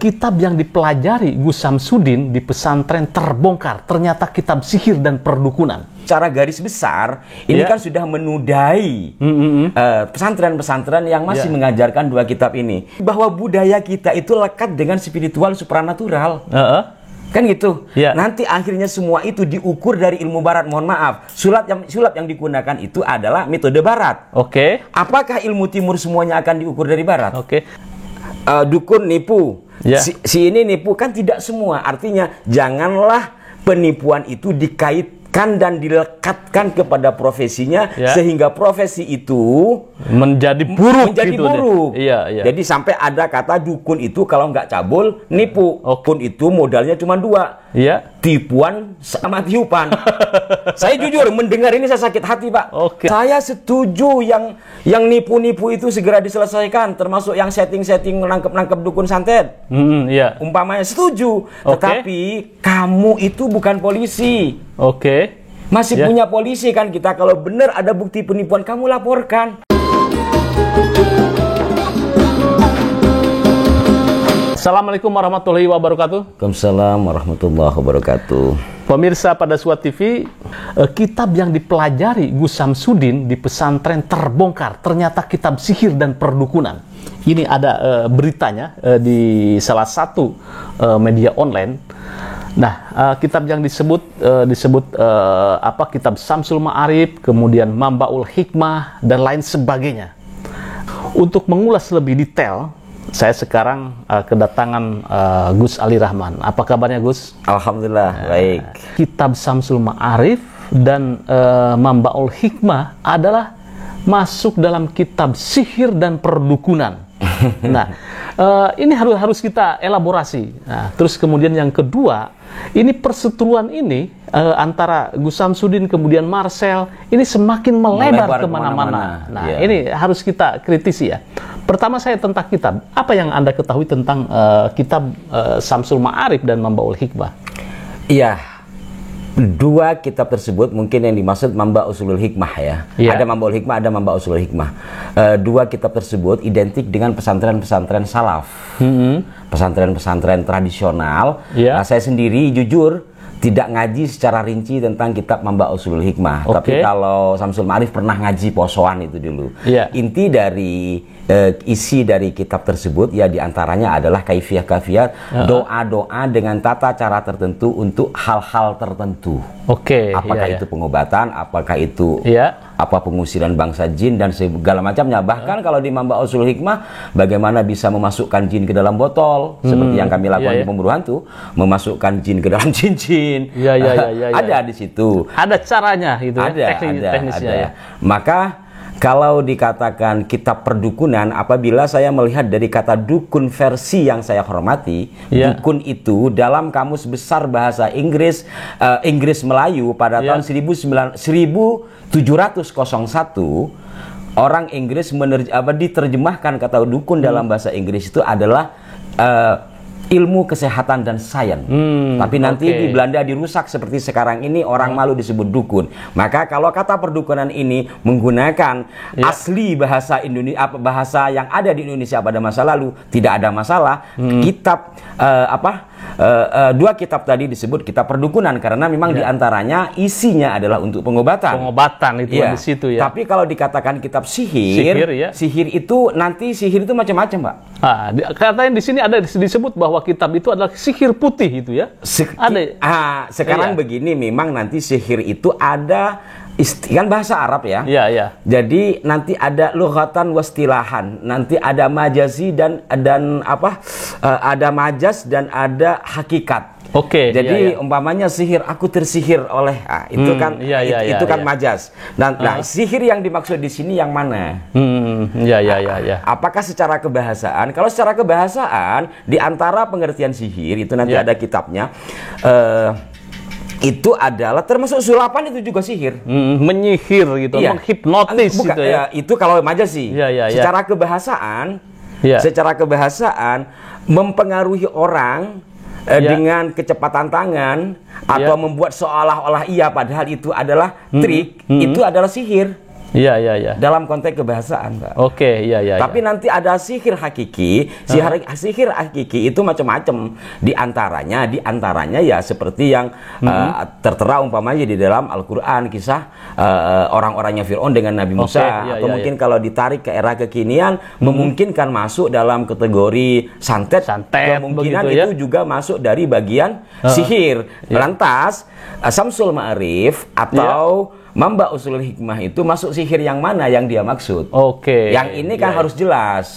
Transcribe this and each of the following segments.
kitab yang dipelajari Gus Samsudin di pesantren terbongkar. Ternyata kitab sihir dan perdukunan. Secara garis besar, ini kan sudah menudai pesantren-pesantren yang masih mengajarkan dua kitab ini. Bahwa budaya kita itu lekat dengan spiritual supranatural. Kan gitu. Nanti akhirnya semua itu diukur dari ilmu barat. Mohon maaf, sulap yang digunakan itu adalah metode barat. Apakah ilmu timur semuanya akan diukur dari barat? Dukun nipu, si ini nipu, kan tidak semua. Artinya janganlah penipuan itu dikaitkan dan dilekatkan kepada profesinya, sehingga profesi itu menjadi buruk. Jadi sampai ada kata dukun itu kalau nggak cabul nipu. Dukun itu modalnya cuma dua, tipuan sama tiupan. Saya jujur mendengar ini saya sakit hati, Pak. Saya setuju yang nipu-nipu itu segera diselesaikan, termasuk yang setting-setting nangkep dukun santet. Umpamanya setuju. Tetapi kamu itu bukan polisi. Masih punya polisi kan kita. Kalau benar ada bukti penipuan, kamu laporkan. Assalamualaikum warahmatullahi wabarakatuh. Waalaikumsalam warahmatullahi wabarakatuh. Pemirsa pada Swat TV, kitab yang dipelajari Gus Samsudin di pesantren terbongkar. Ternyata kitab sihir dan perdukunan. Ini ada beritanya di salah satu media online. Nah, kitab yang disebut kitab Syamsul Ma'arif, kemudian Mambaul Hikmah dan lain sebagainya. Untuk mengulas lebih detail, saya sekarang kedatangan Gus Ali Rahman. Apa kabarnya, Gus? Alhamdulillah, baik. Kitab Syamsul Ma'arif dan Mambaul Hikmah adalah masuk dalam kitab sihir dan perdukunan. Nah, ini harus kita elaborasi. Nah, terus kemudian yang kedua, ini perseteruan ini antara Gus Samsudin kemudian Marcel ini semakin melebar kemana-mana. Nah, ini harus kita kritisi ya. Pertama saya tentang kitab. Apa yang Anda ketahui tentang kitab Syamsul Ma'arif dan Mambaul Hikmah? Dua kitab tersebut mungkin yang dimaksud Mamba Usulul Hikmah ya. Ada Mambaul Hikmah, ada Mamba Usulul Hikmah. Dua kitab tersebut identik dengan pesantren-pesantren salaf, pesantren-pesantren tradisional. Nah, saya sendiri jujur tidak ngaji secara rinci tentang kitab Mamba Usulul Hikmah. Tapi kalau Syamsul Ma'arif pernah ngaji posoan itu dulu. Inti dari isi dari kitab tersebut ya diantaranya adalah kaifiyah-kaifiyah, doa-doa dengan tata cara tertentu untuk hal-hal tertentu. Apakah itu pengobatan, apakah itu pengusiran bangsa jin dan segala macamnya. Bahkan kalau di Mamba Usulul Hikmah, bagaimana bisa memasukkan jin ke dalam botol seperti yang kami lakukan di Pemburu Hantu, memasukkan jin ke dalam cincin. Ada di situ. Ada caranya itu. Teknisnya. Maka kalau dikatakan kitab perdukunan, apabila saya melihat dari kata dukun versi yang saya hormati, dukun itu dalam Kamus Besar Bahasa Inggris Melayu pada tahun 1701, orang Inggris diterjemahkan kata dukun dalam bahasa Inggris itu adalah ilmu kesehatan dan sains. Tapi nanti di Belanda dirusak seperti sekarang ini, orang malu disebut dukun. Maka kalau kata perdukunan ini menggunakan asli bahasa Indonesia, bahasa yang ada di Indonesia pada masa lalu, tidak ada masalah. Kitab dua kitab tadi disebut kitab perdukunan karena memang diantaranya isinya adalah untuk pengobatan. Pengobatan itu di situ ya. Tapi kalau dikatakan kitab sihir itu nanti sihir itu macam-macam, Pak. Katanya di sini ada disebut bahwa kitab itu adalah sihir putih itu ya. Sekarang begini, memang nanti sihir itu ada kan bahasa Arab ya. Jadi nanti ada lughatan wastilahan, nanti ada majazi dan ada majas dan ada hakikat. Jadi umpamanya sihir, aku tersihir oleh itu kan majas. Nah, sihir yang dimaksud di sini yang mana? Apakah secara kebahasaan? Kalau secara kebahasaan di antara pengertian sihir itu nanti ada kitabnya. Itu adalah termasuk sulapan, itu juga sihir. Menyihir gitu, menghipnotis gitu ya. Itu kalau majazi. Secara kebahasaan mempengaruhi orang dengan kecepatan tangan atau membuat seolah-olah iya padahal itu adalah trik, itu adalah sihir. Iya, iya, iya. Dalam konteks kebahasaan, Pak. Oke, iya, iya. Tapi nanti ada sihir hakiki. Sihir hakiki itu macam-macam. Di antaranya ya seperti yang tertera umpamanya di dalam Al-Qur'an, kisah orang-orangnya Fir'aun dengan Nabi Musa. Atau mungkin kalau ditarik ke era kekinian memungkinkan masuk dalam kategori santet. Kemungkinan itu juga masuk dari bagian sihir. Lantas Syamsul Ma'arif atau Mamba Usulul Hikmah itu masuk sihir yang mana yang dia maksud? Oke. Yang ini kan harus jelas.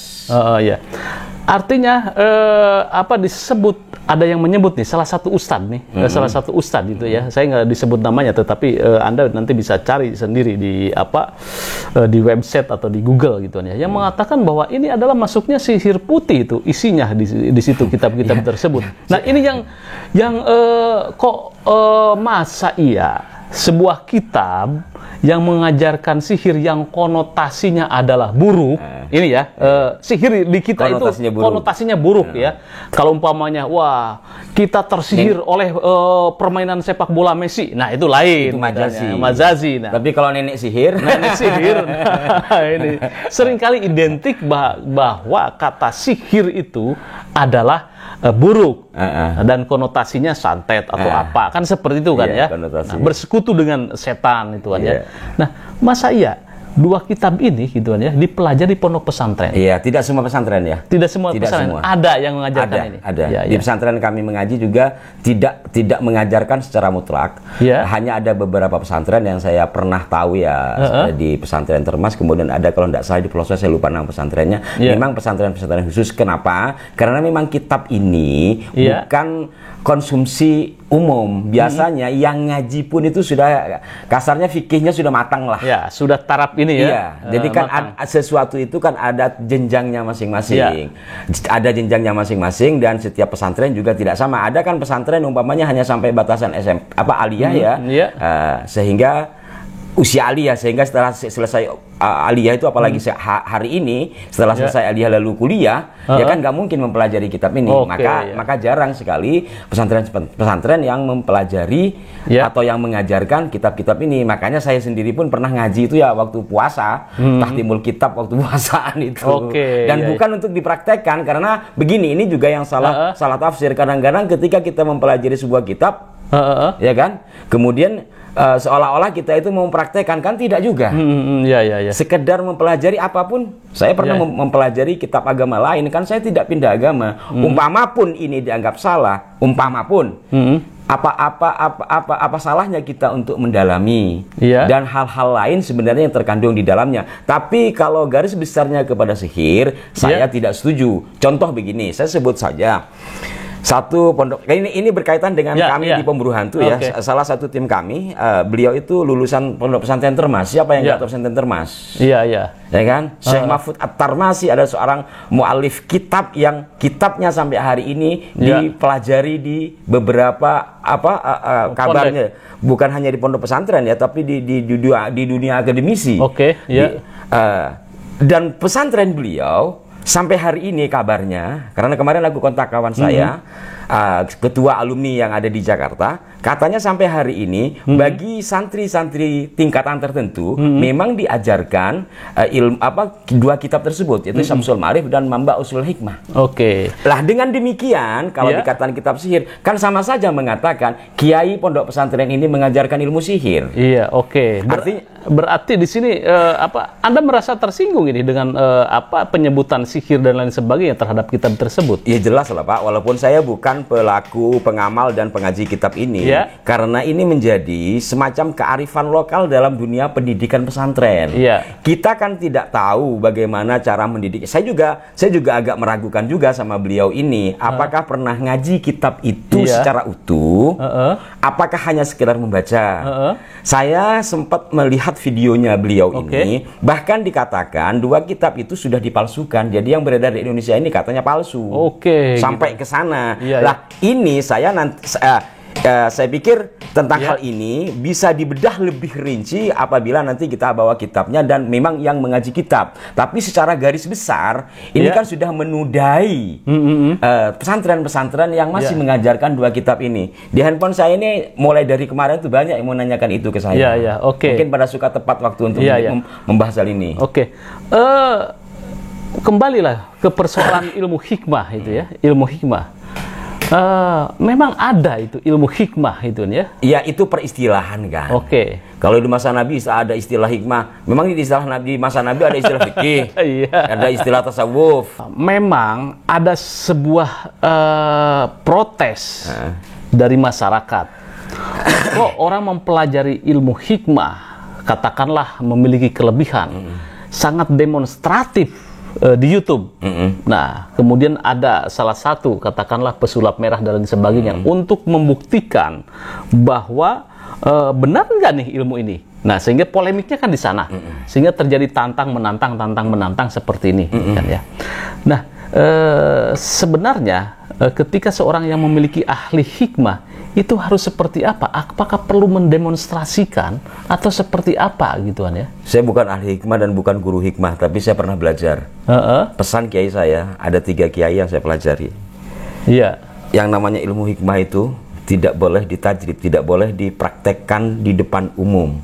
Ya. Artinya disebut, ada yang menyebut nih salah satu ustadz nih, salah satu ustadz itu ya. Saya nggak disebut namanya, tetapi Anda nanti bisa cari sendiri di di website atau di Google gitu ya. Yang mengatakan bahwa ini adalah masuknya sihir putih itu isinya di situ kitab-kitab tersebut. Nah, ini yang masa iya sebuah kitab yang mengajarkan sihir yang konotasinya adalah buruk, ini ya, sihir di kita konotasinya itu konotasinya buruk ya. Kalau umpamanya, wah kita tersihir oleh permainan sepak bola Messi, nah itu lain. Itu majazi. Nah. Tapi kalau nenek sihir, ini seringkali identik bahwa kata sihir itu adalah buruk dan konotasinya santet atau apa, kan seperti itu kan ya. Nah, bersekutu dengan setan itu kan ya. Nah, masa iya dua kitab ini gitu kan ya dipelajari di pondok pesantren? Iya, tidak semua pesantren ya. Tidak semua pesantren. Ada yang mengajarkan ini. Ada. Ya, di pesantren kami mengaji juga tidak mengajarkan secara mutlak. Ya. Hanya ada beberapa pesantren yang saya pernah tahu ya, di pesantren Termas, kemudian ada kalau tidak salah di Pelosok, saya lupa nama pesantrennya. Memang pesantren-pesantren khusus. Kenapa? Karena memang kitab ini bukan konsumsi umum. Biasanya yang ngaji pun itu sudah kasarnya fikihnya sudah matang lah. Ya, sudah taraf ini ya. Iya. Jadi kan sesuatu itu kan ada jenjangnya masing-masing. Ada jenjangnya masing-masing dan setiap pesantren juga tidak sama. Ada kan pesantren umpamanya hanya sampai batasan aliyah ya. Sehingga usia aliyah, sehingga setelah selesai aliyah itu, apalagi hari ini setelah selesai aliyah lalu kuliah, ya kan nggak mungkin mempelajari kitab ini. Maka jarang sekali pesantren yang mempelajari atau yang mengajarkan kitab-kitab ini. Makanya saya sendiri pun pernah ngaji itu ya waktu puasa, tahtimul kitab waktu puasaan itu. Dan bukan untuk dipraktekkan, karena begini, ini juga yang salah tafsir. Kadang-kadang ketika kita mempelajari sebuah kitab, ya kan, kemudian seolah-olah kita itu mau mempraktekkan, kan tidak juga. Sekedar mempelajari apapun. Saya pernah mempelajari kitab agama lain, kan saya tidak pindah agama. Umpama pun ini dianggap salah, umpama pun apa salahnya kita untuk mendalami dan hal-hal lain sebenarnya yang terkandung di dalamnya. Tapi kalau garis besarnya kepada sihir, saya tidak setuju. Contoh begini, saya sebut saja satu pondok, ini berkaitan dengan kami di Pemburu Hantu ya. Salah satu tim kami, beliau itu lulusan Pondok Pesantren Termas. Siapa yang nggak tahu Pesantren Termas? Ya kan? Syekh Mahfud At-Tarmasi adalah seorang mu'alif kitab yang kitabnya sampai hari ini dipelajari di beberapa kabarnya. Bukan hanya di pondok pesantren ya, tapi di dunia akademisi. Dan pesantren beliau sampai hari ini kabarnya, karena kemarin aku kontak kawan saya, ketua alumni yang ada di Jakarta, katanya sampai hari ini bagi santri-santri tingkatan tertentu memang diajarkan dua kitab tersebut, yaitu Syamsul Ma'arif dan Mamba Usulul Hikmah. Lah dengan demikian, kalau dikatakan kitab sihir, kan sama saja mengatakan kiai pondok pesantren ini mengajarkan ilmu sihir. Artinya berarti di sini Anda merasa tersinggung ini dengan penyebutan sihir dan lain sebagainya terhadap kitab tersebut? Ya jelas lah Pak, walaupun saya bukan pelaku, pengamal dan pengaji kitab ini, karena ini menjadi semacam kearifan lokal dalam dunia pendidikan pesantren. Kita kan tidak tahu bagaimana cara mendidik. Saya juga agak meragukan juga sama beliau ini, apakah pernah ngaji kitab itu secara utuh, apakah hanya sekedar membaca. Saya sempat melihat videonya beliau ini, bahkan dikatakan dua kitab itu sudah dipalsukan. Jadi yang beredar di Indonesia ini katanya palsu. Sampai ke sana. Lah ini saya nanti Saya pikir tentang hal ini bisa dibedah lebih rinci apabila nanti kita bawa kitabnya dan memang yang mengaji kitab. Tapi secara garis besar ini kan sudah menudai pesantren-pesantren yang masih mengajarkan dua kitab ini. Di handphone saya ini mulai dari kemarin itu banyak yang mau nanyakan itu ke saya. Mungkin pada suka tepat waktu untuk membahas hal ini. Kembalilah ke persoalan ilmu hikmah itu ya, ilmu hikmah. Memang ada itu ilmu hikmah itu ya. Ya itu peristilahan kan. Kalau di masa Nabi ada istilah hikmah. Memang di istilah Nabi, masa Nabi ada istilah fikih, ada istilah tasawuf. Memang ada sebuah protes dari masyarakat. Kok orang mempelajari ilmu hikmah, katakanlah memiliki kelebihan, sangat demonstratif di YouTube. Nah, kemudian ada salah satu katakanlah pesulap merah dan sebagainya untuk membuktikan bahwa benar nggak nih ilmu ini. Nah, sehingga polemiknya kan di sana, sehingga terjadi tantang menantang seperti ini, kan ya. Nah, sebenarnya ketika seorang yang memiliki ahli hikmah itu harus seperti apa? Apakah perlu mendemonstrasikan atau seperti apa gituan ya? Saya bukan ahli hikmah dan bukan guru hikmah, tapi saya pernah belajar. Pesan kiai saya, ada 3 kiai yang saya pelajari. Yang namanya ilmu hikmah itu tidak boleh ditajrid, tidak boleh dipraktekkan di depan umum.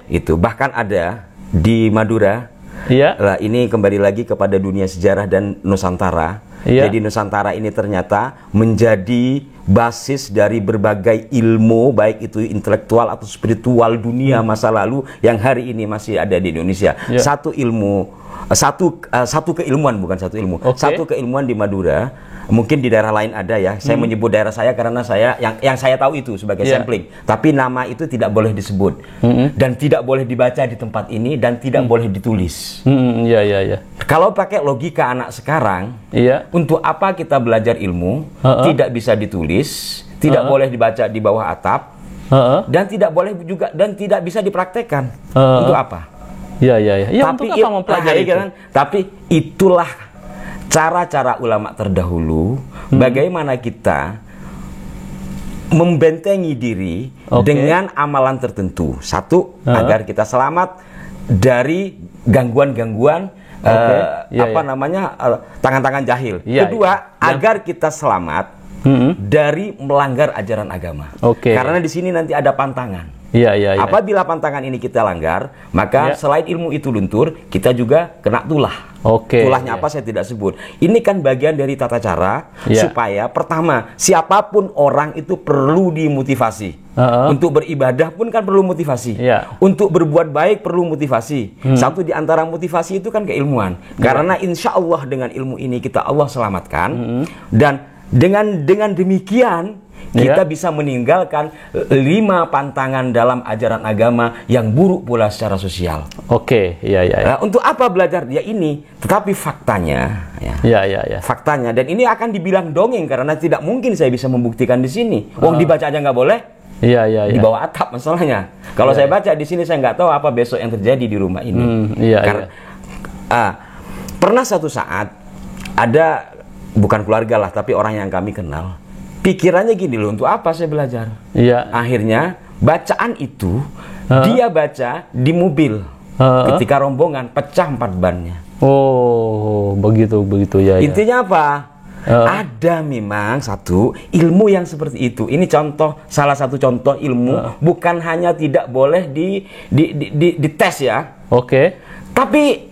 Itu bahkan ada di Madura. Nah, ini kembali lagi kepada dunia sejarah dan Nusantara. Jadi Nusantara ini ternyata menjadi basis dari berbagai ilmu, baik itu intelektual atau spiritual dunia masa lalu yang hari ini masih ada di Indonesia. Satu ilmu, satu keilmuan, bukan satu ilmu, satu keilmuan di Madura. Mungkin di daerah lain ada ya. Saya menyebut daerah saya karena saya yang saya tahu itu sebagai sampling. Tapi nama itu tidak boleh disebut dan tidak boleh dibaca di tempat ini dan tidak boleh ditulis. Kalau pakai logika anak sekarang, untuk apa kita belajar ilmu tidak bisa ditulis, tidak boleh dibaca di bawah atap, dan tidak boleh juga dan tidak bisa dipraktekkan. Untuk apa? Tapi untuk apa mempelajari itu? Tapi itulah cara-cara ulama terdahulu bagaimana kita membentengi diri dengan amalan tertentu. Satu, agar kita selamat dari gangguan-gangguan tangan-tangan jahil. Kedua, agar kita selamat dari melanggar ajaran agama. Karena di sini nanti ada pantangan. Apabila pantangan ini kita langgar, maka selain ilmu itu luntur, kita juga kena tulah. Tulahnya apa saya tidak sebut. Ini kan bagian dari tata cara supaya pertama, siapapun orang itu perlu dimotivasi. Untuk beribadah pun kan perlu motivasi. Untuk berbuat baik perlu motivasi. Satu di antara motivasi itu kan keilmuan. Karena insya Allah dengan ilmu ini kita Allah selamatkan. Dan dengan demikian kita bisa meninggalkan 5 pantangan dalam ajaran agama yang buruk pula secara sosial. Untuk apa belajar dia ini? Tetapi faktanya, faktanya, dan ini akan dibilang dongeng karena tidak mungkin saya bisa membuktikan di sini. Wong dibaca aja nggak boleh. Di bawah atap masalahnya. Kalau saya baca di sini saya nggak tahu apa besok yang terjadi di rumah ini. Pernah satu saat ada, bukan keluarga lah, tapi orang yang kami kenal. Pikirannya gini loh, untuk apa saya belajar? Akhirnya bacaan itu dia baca di mobil ketika rombongan pecah 4 bannya. Begitu ya. Intinya apa? Ada memang satu ilmu yang seperti itu. Ini contoh, salah satu contoh ilmu bukan hanya tidak boleh dites ya. Tapi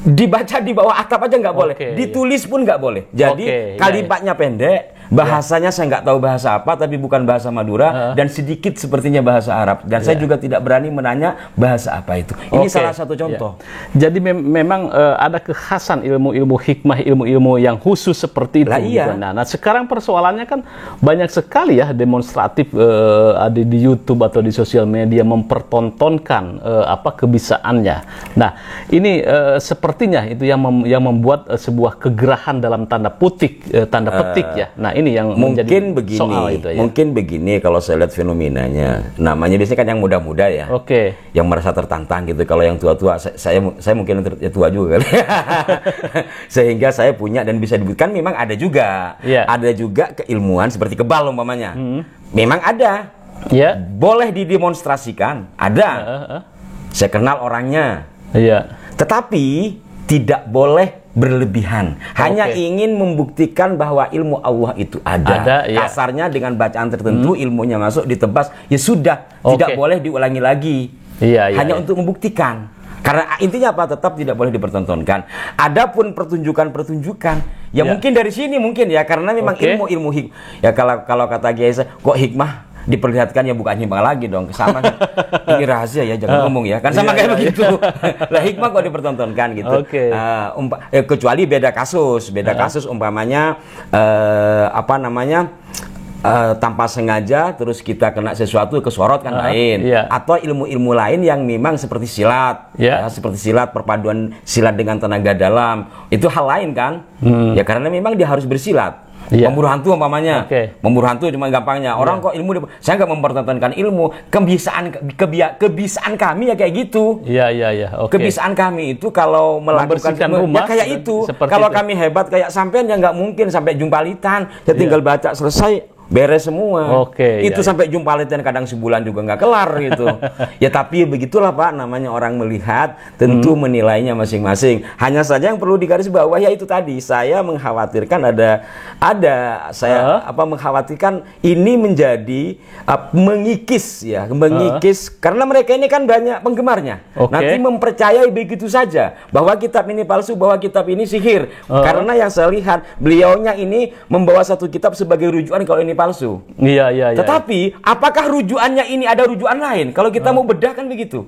dibaca di bawah atap aja nggak boleh, ditulis pun nggak boleh. Jadi kalimatnya pendek, bahasanya saya nggak tahu bahasa apa, tapi bukan bahasa Madura dan sedikit sepertinya bahasa Arab. Dan saya juga tidak berani menanya bahasa apa itu. Ini salah satu contoh. Jadi memang ada kekhasan ilmu-ilmu hikmah, ilmu-ilmu yang khusus seperti itu. Nah, sekarang persoalannya kan banyak sekali ya demonstratif ada di YouTube atau di sosial media mempertontonkan kebisaannya. Nah, ini sepertinya itu yang membuat sebuah kegerahan dalam tanda petik ya. Nah, ini yang mungkin menjadi begini, soal itu ya. Mungkin begini kalau saya lihat fenomenanya. Namanya biasanya kan yang muda-muda ya. Oke. Yang merasa tertantang gitu. Kalau yang tua-tua, saya mungkin tua juga kali. Sehingga saya punya dan bisa dibuktikan memang ada juga. Ada juga keilmuan seperti kebal umpamanya. Memang ada. Boleh didemonstrasikan. Ada. Saya kenal orangnya. Tetapi tidak boleh berlebihan. Hanya ingin membuktikan bahwa ilmu Allah itu ada. Kasarnya dengan bacaan tertentu ilmunya masuk ditebas, ya sudah, tidak boleh diulangi lagi. Hanya untuk membuktikan. Karena intinya apa? Tetap tidak boleh dipertontonkan. Adapun pertunjukan-pertunjukan, ya mungkin dari sini mungkin ya, karena memang ilmu hikmah. Ya kalau kata Kiai, kok hikmah diperlihatkan, ya bukan hikmah lagi dong, sama ini rahasia ya, jangan ngomong ya, kan sama kayak begitu. Lah hikmah kok dipertontonkan gitu. Kecuali beda kasus umpamanya tanpa sengaja terus kita kena sesuatu kesorot kan lain, atau ilmu-ilmu lain yang memang seperti silat, seperti silat, perpaduan silat dengan tenaga dalam, itu hal lain kan. Ya karena memang dia harus bersilat. Memburu hantu umpamanya, memburu hantu cuma gampangnya. Orang kok ilmu, saya nggak mempertontonkan ilmu, kebiasaan kami ya kayak gitu. Kebiasaan kami itu kalau melakukan rumah, ya kayak itu. Kalau kami hebat kayak sampean, ya nggak mungkin sampai jumpalitan. Ya tinggal baca selesai, beres semua. Itu sampai jumpalitan kadang sebulan juga nggak kelar gitu. Ya tapi begitulah Pak, namanya orang melihat, tentu menilainya masing-masing. Hanya saja yang perlu digarisbawahi, ya itu tadi, saya mengkhawatirkan mengkhawatirkan ini menjadi mengikis karena mereka ini kan banyak penggemarnya. Nanti mempercayai begitu saja bahwa kitab ini palsu, bahwa kitab ini sihir. Karena yang saya lihat, beliaunya ini membawa satu kitab sebagai rujukan kalau ini palsu. Tetapi apakah rujukannya ini ada rujukan lain? Kalau kita mau bedah kan begitu.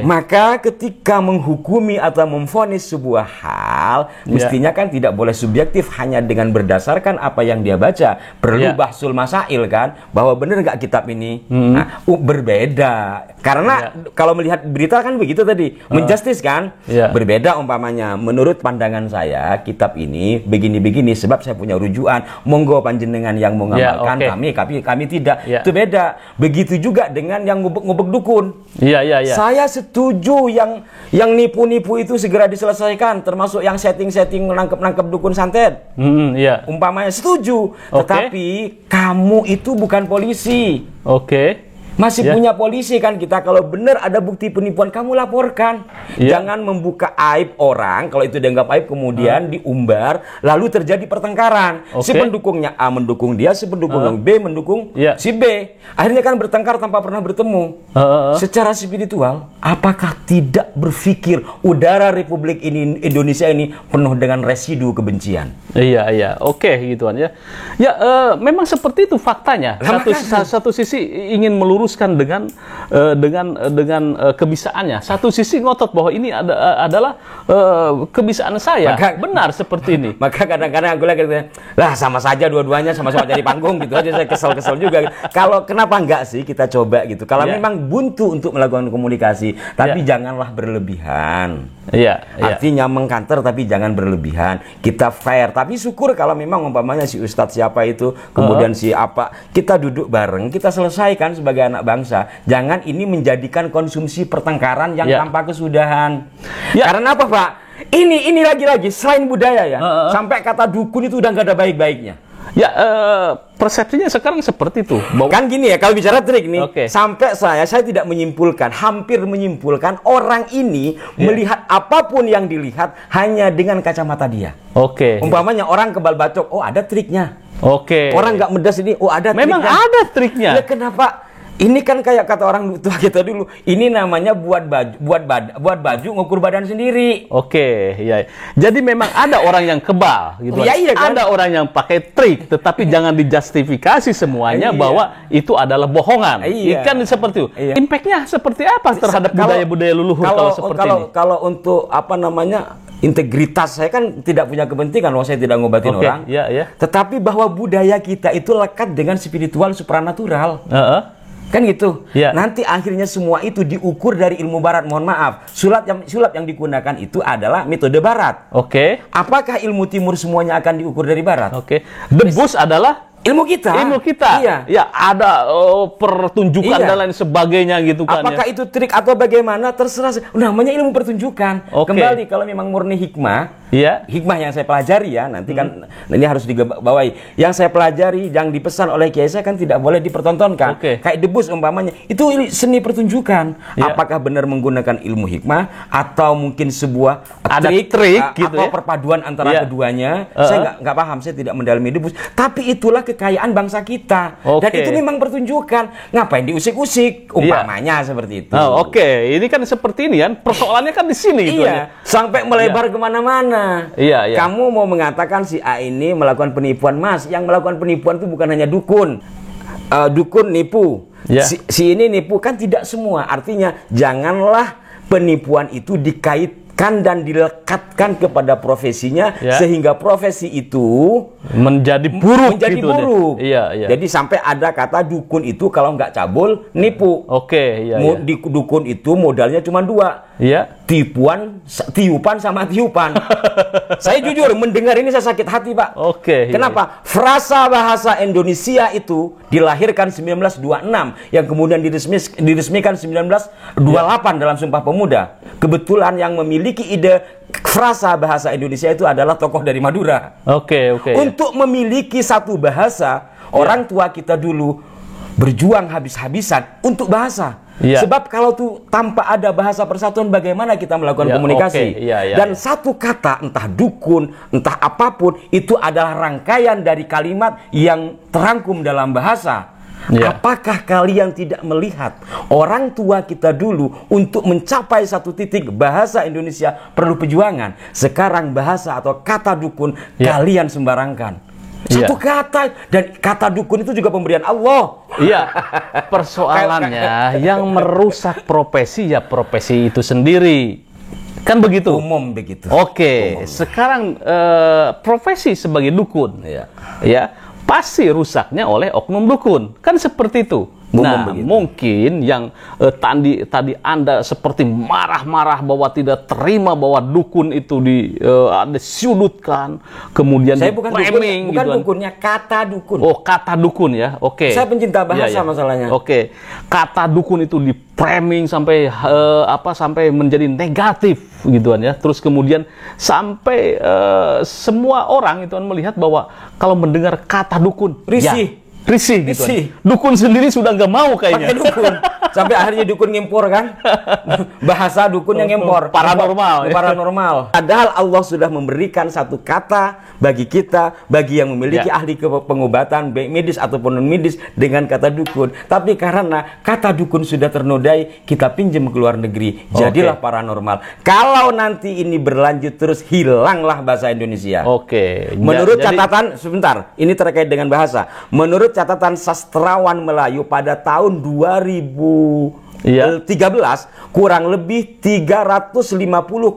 Maka ketika menghukumi atau memvonis sebuah hal, mestinya kan tidak boleh subjektif hanya dengan berdasarkan apa yang dia baca. Perlu bahsul masail kan, bahwa benar nggak kitab ini. Nah, berbeda. Karena kalau melihat berita kan begitu tadi, menjustis kan, berbeda umpamanya. Menurut pandangan saya, kitab ini begini-begini sebab saya punya rujukan. Monggo panjenengan yang mau kami tidak. Itu beda. Begitu juga dengan yang ngubek-ngubek dukun. Saya setuju yang nipu-nipu itu segera diselesaikan, termasuk yang setting-setting nangkep dukun santet. Umpamanya setuju. Tetapi kamu itu bukan polisi. Masih punya polisi kan kita. Kalau benar ada bukti penipuan, kamu laporkan. Jangan membuka aib orang. Kalau itu dianggap aib kemudian diumbar, lalu terjadi pertengkaran. Si pendukungnya A mendukung dia, si pendukung yang B mendukung si B. Akhirnya kan bertengkar tanpa pernah bertemu. Secara spiritual, apakah tidak berpikir udara Republik ini, Indonesia ini penuh dengan residu kebencian? Gituan ya. Memang seperti itu faktanya. Satu sisi ingin meluruskan dengan kebisaannya. Satu sisi ngotot bahwa ini adalah kebisaan saya. Benar seperti ini. Maka kadang-kadang aku lagi lah sama saja dua-duanya, sama-sama jadi panggung gitu aja. Saya kesel-kesel juga. Kalau kenapa enggak sih kita coba gitu. Kalau memang buntu untuk melakukan komunikasi, tapi janganlah berlebihan. Artinya mengkanter tapi jangan berlebihan. Kita fair. Tapi syukur kalau memang umpamanya si ustadz siapa itu, kemudian si apa, kita duduk bareng, kita selesaikan sebagai anak bangsa. Jangan ini menjadikan konsumsi pertengkaran yang tanpa kesudahan. Karena apa Pak? Ini lagi-lagi selain budaya ya, sampai kata dukun itu udah nggak ada baik-baiknya. Persepsinya sekarang seperti itu. Kan gini ya, kalau bicara trik nih, sampai saya tidak menyimpulkan, hampir menyimpulkan orang ini melihat apapun yang dilihat hanya dengan kacamata dia. Umpamanya orang kebal bacok, oh ada triknya. Orang nggak medas ini, oh ada memang triknya. Ada triknya. Ya kenapa? Ini kan kayak kata orang tua kita dulu, ini namanya buat baju ngukur badan sendiri. Jadi memang ada orang yang kebal gitu. Kan? Ada orang yang pakai trik, tetapi jangan dijustifikasi semuanya bahwa itu adalah bohongan. Kan seperti itu. Impact-nya seperti apa terhadap budaya-budaya leluhur kalau seperti ini? Kalau untuk integritas, saya kan tidak punya kepentingan, saya tidak ngobatin orang. Tetapi bahwa budaya kita itu lekat dengan spiritual supranatural. Kan gitu. Ya. Nanti akhirnya semua itu diukur dari ilmu barat. Mohon maaf, sulap yang digunakan itu adalah metode barat. Oke. Apakah ilmu timur semuanya akan diukur dari barat? Oke. Debus adalah Ilmu kita. ilmu kita. Iya. Ya, ada pertunjukan Iya. dan lain sebagainya gitu kan. Apakah ya. itu trik atau bagaimana, terserah. Namanya ilmu pertunjukan. Oke. Kembali, kalau memang murni hikmah, Iya. hikmah yang saya pelajari ya, nanti kan ini harus dibawahi. Yang saya pelajari, yang dipesan oleh kiai saya kan tidak boleh dipertontonkan. Oke. Kayak debus umpamanya, itu seni pertunjukan. Iya. Apakah benar menggunakan ilmu hikmah atau mungkin sebuah Ada trik gitu atau ya. perpaduan antara Iya. keduanya? Saya nggak paham, saya tidak mendalami debus. Tapi itulah kekayaan bangsa kita. Dan Oke. itu memang pertunjukan. Ngapain diusik-usik? Umpamanya seperti itu. Oh, oke. Ini kan seperti ini kan. Persoalannya kan di sini gitu Iya, ya. sampai melebar kemana-mana. Iya, iya. Kamu mau mengatakan si A ini melakukan penipuan, Mas. Yang melakukan penipuan itu bukan hanya dukun. Dukun nipu. Iya. Si ini nipu, kan tidak semua. Artinya janganlah penipuan itu dikaitkan dan dilekatkan kepada profesinya, Ya. sehingga profesi itu Menjadi buruk menjadi gitu deh. buruk. Iya, iya. Jadi sampai ada kata dukun itu kalau nggak cabul nipu. Oke, iya, iya. Di dukun itu modalnya cuma dua. Iya. Tiupan sama tiupan. Saya jujur mendengar ini saya sakit hati, Pak. Oke. iya, Kenapa? Frasa bahasa Indonesia itu dilahirkan 1926 yang kemudian diresmikan 1928 dalam Sumpah Pemuda. Kebetulan yang memiliki ide frasa bahasa Indonesia itu adalah tokoh dari Madura. Oke, oke. Untuk memiliki satu bahasa, orang tua kita dulu berjuang habis-habisan untuk bahasa. Iya. Sebab kalau tuh tanpa ada bahasa persatuan, bagaimana kita melakukan Ya, komunikasi? oke. Iya, iya, Dan iya. satu kata, entah dukun, entah apapun, itu adalah rangkaian dari kalimat yang terangkum dalam bahasa. Iya. Apakah kalian tidak melihat orang tua kita dulu untuk mencapai satu titik bahasa Indonesia perlu perjuangan? Sekarang bahasa atau kata dukun Iya. kalian sembarangkan. Iya. Satu kata, dan kata dukun itu juga pemberian Allah. Iya, persoalannya yang merusak profesi ya profesi itu sendiri. Kan begitu? Umum begitu. Oke, sekarang profesi sebagai dukun. Iya. Ya, pasti rusaknya oleh oknum dukun. Kan seperti itu. Umum Nah, begitu. mungkin yang tadi Anda seperti marah-marah bahwa tidak terima bahwa dukun itu disudutkan, kemudian Saya bukan dukun, di-framing bukan gitu kan. dukunnya, kata dukun. Oh, kata dukun ya. Oke. Saya pencinta bahasa Iya, iya. masalahnya. Oke. Kata dukun itu di-framing sampai sampai menjadi negatif gitu kan ya. Terus kemudian sampai semua orang itu kan melihat bahwa kalau mendengar kata dukun Risih. ya, risih gitu Risih. kan. Dukun sendiri sudah nggak mau kayaknya. Pakai dukun. Sampai akhirnya dukun ngimpor kan. Bahasa dukun yang ngimpor. Paranormal. Paranormal. Padahal Allah sudah memberikan satu kata bagi kita, bagi yang memiliki Ya. ahli pengobatan, baik medis ataupun non medis, dengan kata dukun. Tapi karena kata dukun sudah ternodai, kita pinjam ke luar negeri. Jadilah paranormal. Kalau nanti ini berlanjut terus, hilanglah bahasa Indonesia. Oke. Menurut Jadi- catatan, sebentar, ini terkait dengan bahasa. Menurut catatan sastrawan Melayu pada tahun 2013, kurang lebih 350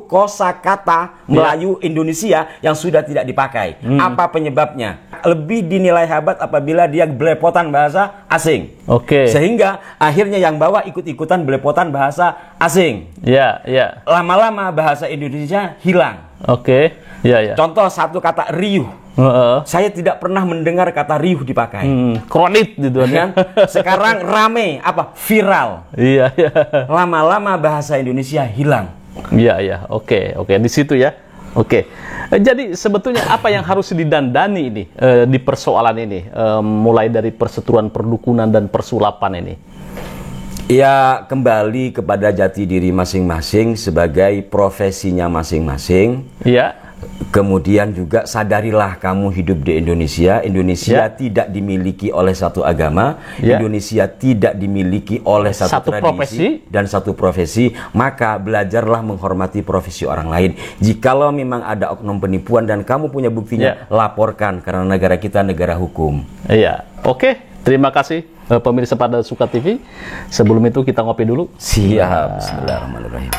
kosakata Melayu Indonesia yang sudah tidak dipakai. Apa penyebabnya? Lebih dinilai hebat apabila dia belepotan bahasa asing. Oke. Sehingga akhirnya yang bawa ikut-ikutan belepotan bahasa asing. Ya, ya. Lama-lama bahasa Indonesia hilang. Oke. Ya, ya. Contoh satu kata riuh. Heeh. Saya tidak pernah mendengar kata riuh dipakai. Kredit gitu kan. Kan? Sekarang rame, apa? Viral. Iya, iya. Lama-lama bahasa Indonesia hilang. Iya, iya. Oke, oke. Di situ ya. Oke. Jadi sebetulnya apa yang harus didandani ini di persoalan ini, mulai dari perseteruan perdukunan dan persulapan ini? Ya, kembali kepada jati diri masing-masing sebagai profesinya masing-masing. Iya. Kemudian juga sadarilah kamu hidup di Indonesia. Indonesia Ya. tidak dimiliki oleh satu agama. Ya. Indonesia tidak dimiliki oleh satu tradisi profesi. dan satu profesi. Maka belajarlah menghormati profesi orang lain. Jikalau memang ada oknum penipuan dan kamu punya buktinya, laporkan, karena negara kita negara hukum. Iya. Oke. Terima kasih pemirsa pada Suka TV. Sebelum itu kita ngopi dulu. Siap. Bismillahirrahmanirrahim.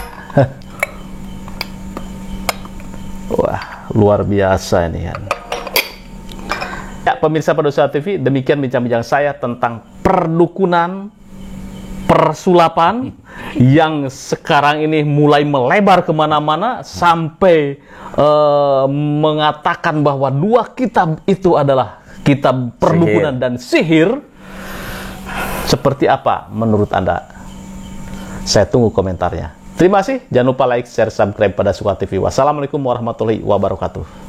Wah, luar biasa ini kan. Ya, pemirsa pada Suka TV, demikian bincang-bincang saya tentang perdukunan persulapan yang sekarang ini mulai melebar kemana-mana sampai mengatakan bahwa dua kitab itu adalah kitab perdukunan dan sihir. Seperti apa menurut Anda? Saya tunggu komentarnya. Terima kasih. Jangan lupa like, share, subscribe pada Suka TV. Wassalamualaikum warahmatullahi wabarakatuh.